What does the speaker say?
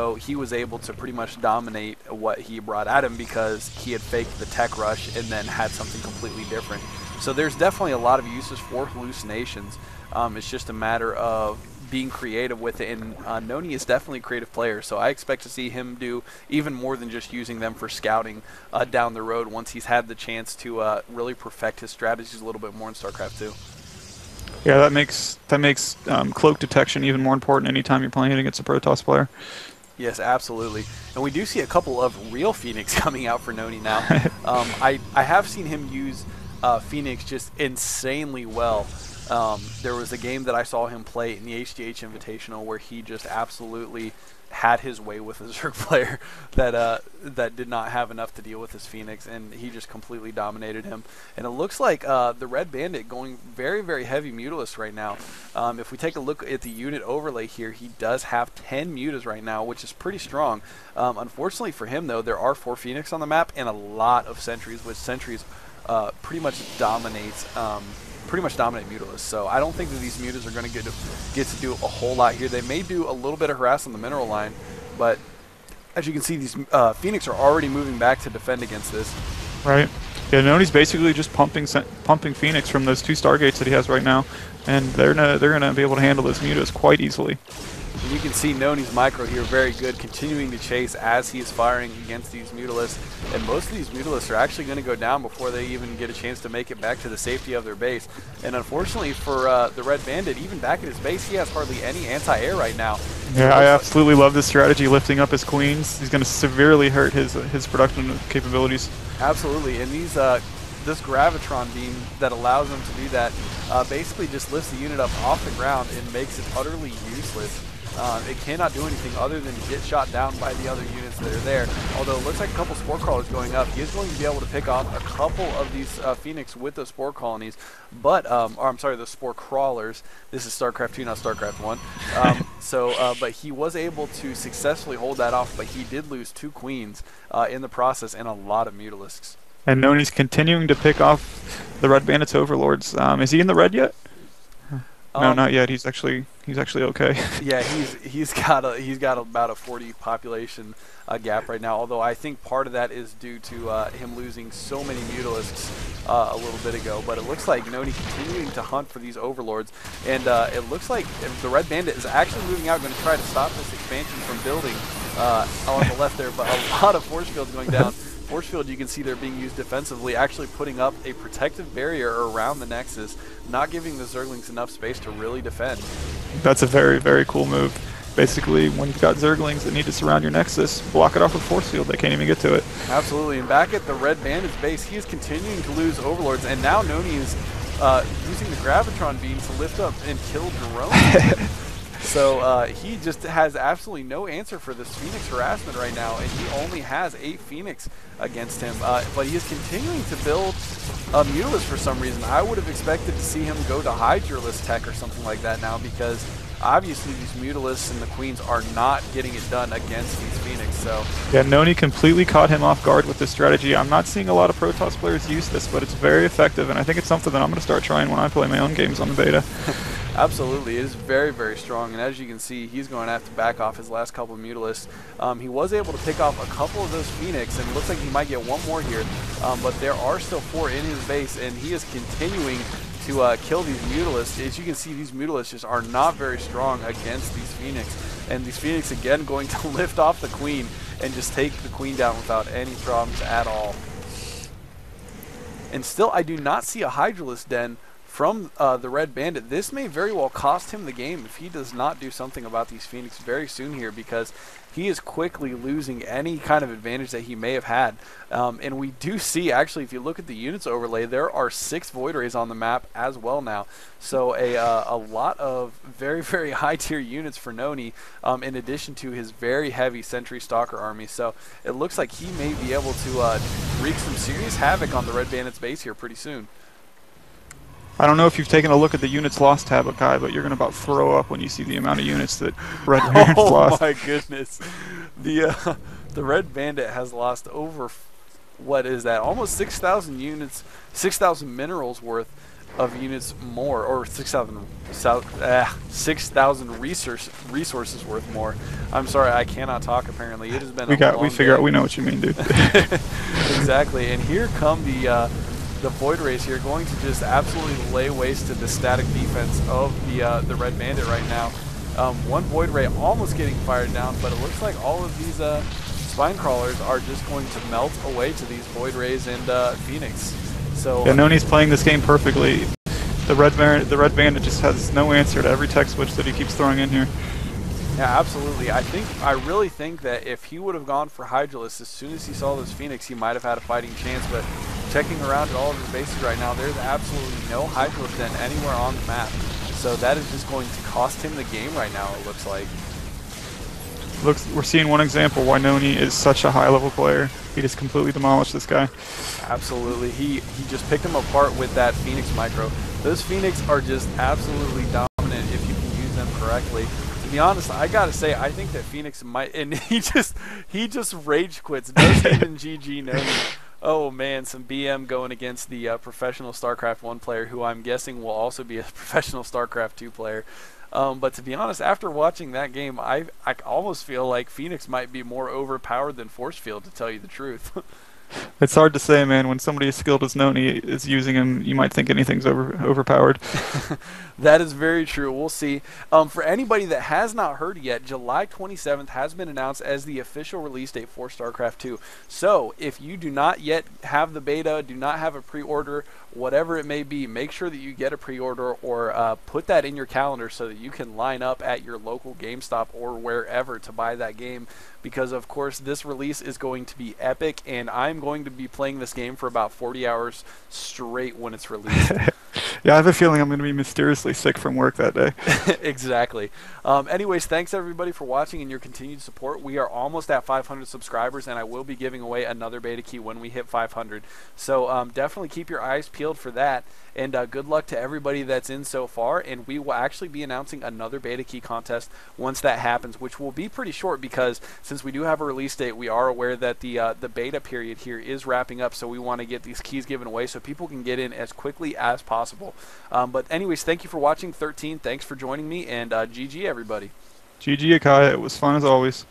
So he was able to pretty much dominate what he brought at him because he had faked the tech rush and then had something completely different. So there's definitely a lot of uses for hallucinations. It's just a matter of being creative with it, and NonY is definitely a creative player, so I expect to see him do even more than just using them for scouting down the road once he's had the chance to really perfect his strategies a little bit more in StarCraft 2. Yeah, that makes cloak detection even more important anytime you're playing it against a Protoss player. Yes, absolutely. And we do see a couple of real Phoenix coming out for NonY now. I have seen him use Phoenix just insanely well. There was a game that I saw him play in the HDH Invitational where he just absolutely had his way with a Zerg player that did not have enough to deal with his Phoenix, and he just completely dominated him. And it looks like the Red Bandit going very, very heavy Mutalisk right now. If we take a look at the unit overlay here, he does have 10 Mutas right now, which is pretty strong. Unfortunately for him, though, there are 4 Phoenix on the map and a lot of Sentries, which Sentries pretty much dominates Mutalisk. So I don't think that these Mutas are going to get to do a whole lot here. They may do a little bit of harass on the mineral line, but as you can see, these Phoenix are already moving back to defend against this. Right. Yeah, NonY's basically just pumping Phoenix from those 2 Stargates that he has right now, and they're gonna be able to handle those Mutas quite easily. And you can see NonY's micro here very good, continuing to chase as he is firing against these Mutalisks. And most of these Mutalisks are actually going to go down before they even get a chance to make it back to the safety of their base. And unfortunately for the Red Bandit, even back at his base, he has hardly any anti-air right now. Yeah, I absolutely love this strategy, lifting up his queens. He's going to severely hurt his production capabilities. Absolutely, and these this Gravitron beam that allows him to do that basically just lifts the unit up off the ground and makes it utterly useless. It cannot do anything other than get shot down by the other units that are there. Although it looks like a couple Spore Crawlers going up. He is going to be able to pick off a couple of these Phoenix with the Spore Colonies, but, or I'm sorry, the Spore Crawlers. This is StarCraft 2, not StarCraft 1. But he was able to successfully hold that off, but he did lose 2 Queens in the process and a lot of Mutalisks. And NonY's continuing to pick off the Red Bandit's Overlords. Is he in the red yet? No, not yet. He's actually okay. Yeah, he's got about a 40 population gap right now. Although I think part of that is due to him losing so many Mutalisks a little bit ago. But it looks like NonY continuing to hunt for these Overlords, and it looks like the Red Bandit is actually moving out, going to try to stop this expansion from building on the left there. But a lot of force fields going down. Force field, you can see they're being used defensively, actually putting up a protective barrier around the Nexus, not giving the Zerglings enough space to really defend. That's a very, very cool move. Basically, when you've got Zerglings that need to surround your Nexus, block it off with force field. They can't even get to it. Absolutely, and back at the Red Bandit's base, he is continuing to lose Overlords, and now NonY is using the Gravitron beam to lift up and kill drones. So he just has absolutely no answer for this Phoenix harassment right now, and he only has 8 Phoenix against him. But he is continuing to build a Mutalisk for some reason. I would have expected to see him go to Hydralisk tech or something like that now, because obviously these Mutalisks and the Queens are not getting it done against these Phoenix. So yeah, NonY completely caught him off guard with this strategy. I'm not seeing a lot of Protoss players use this, but it's very effective, and I think it's something that I'm going to start trying when I play my own games on the beta. Absolutely, it is very, very strong, and as you can see, he's going to have to back off his last couple of Mutalisks. He was able to pick off a couple of those Phoenix, and it looks like he might get one more here, but there are still 4 in his base, and he is continuing to kill these Mutalisks. As you can see, these Mutalisks just are not very strong against these Phoenix, and these Phoenix again going to lift off the Queen and just take the Queen down without any problems at all. And still, I do not see a Hydralisk Den from the Red Bandit. This may very well cost him the game if he does not do something about these Phoenix very soon here, because he is quickly losing any kind of advantage that he may have had. And we do see, actually, if you look at the units overlay, there are 6 Void Rays on the map as well now. So a lot of very, very high tier units for NonY, in addition to his very heavy Sentry Stalker army. So it looks like he may be able to wreak some serious havoc on the Red Bandit's base here pretty soon. I don't know if you've taken a look at the units lost tab, Kai, but you're going to about throw up when you see the amount of units that Red Bandit's lost. Oh my goodness. The Red Bandit has lost over, what is that, almost 6,000 units, 6,000 minerals worth of units more, or 6,000 resources worth more. I'm sorry, I cannot talk. Apparently, it has been a long We figure day. out. We know what you mean, dude. Exactly, and here come the Void Rays here, going to just absolutely lay waste to the static defense of the Red Bandit right now. One Void Ray almost getting fired down, but it looks like all of these Spine Crawlers are just going to melt away to these Void Rays and Phoenix. So yeah, NonY's playing this game perfectly. The Red Bandit just has no answer to every tech switch that he keeps throwing in here. yeah, absolutely. I really think that if he would have gone for Hydralisk as soon as he saw this Phoenix, he might have had a fighting chance. But checking around at all of his bases right now, there's absolutely no Hydralisk den anywhere on the map. So that is just going to cost him the game right now, it looks like. We're seeing one example why NonY is such a high-level player. He just completely demolished this guy. Absolutely. He just picked him apart with that Phoenix micro. Those Phoenix are just absolutely dominant if you can use them correctly. To be honest, I gotta say, I think that Phoenix might, and he just rage quits. Doesn't even GG NonY. Oh man, some BM going against the professional StarCraft 1 player, who I'm guessing will also be a professional StarCraft 2 player. But to be honest, after watching that game, I almost feel like Phoenix might be more overpowered than Force Field, to tell you the truth. It's hard to say, man. When somebody as skilled as NonY is using him, you might think anything's overpowered. That is very true. We'll see. For anybody that has not heard yet, July 27th has been announced as the official release date for StarCraft 2. So if you do not yet have the beta, do not have a pre-order, whatever it may be, make sure that you get a pre-order, or put that in your calendar so that you can line up at your local GameStop or wherever to buy that game. Because of course this release is going to be epic, and I'm going to be playing this game for about 40 hours straight when it's released. Yeah, I have a feeling I'm going to be mysteriously sick from work that day. Exactly. Anyways, thanks everybody for watching and your continued support. We are almost at 500 subscribers, and I will be giving away another beta key when we hit 500. So definitely keep your eyes peeled for that. And good luck to everybody that's in so far. And we will actually be announcing another beta key contest once that happens, which will be pretty short, because since we do have a release date, we are aware that the beta period here is wrapping up. So we want to get these keys given away so people can get in as quickly as possible. But anyways, thank you for watching. 13, thanks for joining me, and GG everybody. GG Akai, it was fun as always.